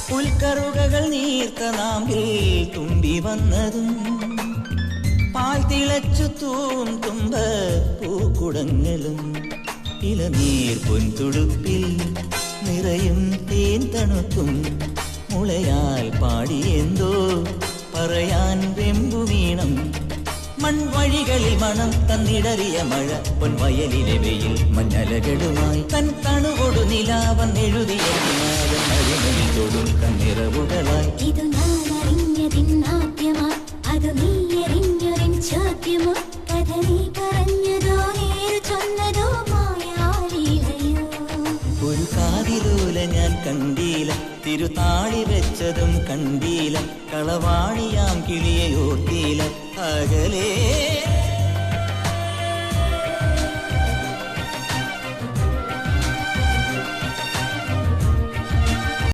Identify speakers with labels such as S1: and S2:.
S1: പുൽക്കറുകകൾ നീർത്ത നാമ്പിൽ തുമ്പി വന്നതും പാൽ തിളച്ചു തൂം തുമ്പ പൂക്കുടങ്ങലും ഇളനീർ പൊൻതുടുപ്പിൽ നിറയും തേൻ തണുപ്പും മുളയാൽ പാടിയെന്തോ പറയാൻ വെമ്പുവീണം മൺവഴികളിൽ മണം തന്നിടറിയ മഴ പൊൻവയലിലെ വെയിൽ മഞ്ഞലകളുമായി തൻ തണുകൊടു നിലാവൻ എഴുതിയ അഴിമയിൽ തൊടും കണ്ണിറവുകളായി
S2: ഇത് ഞാനറിഞ്ഞതിന്നാദ്യമാ അത് നീ എറിഞ്ഞൊരിൻ ചോദ്യമോ കഥ നീ പറഞ്ഞതോ നേരു ചൊന്നതോ മായാലീലയോ
S1: ഒരു കാതിലൂല ഞാൻ കണ്ടീല തിരുതാളി വെച്ചതും കണ്ടീല കളവാണിയാം കിളിയെ ഓർത്തീല അകലേ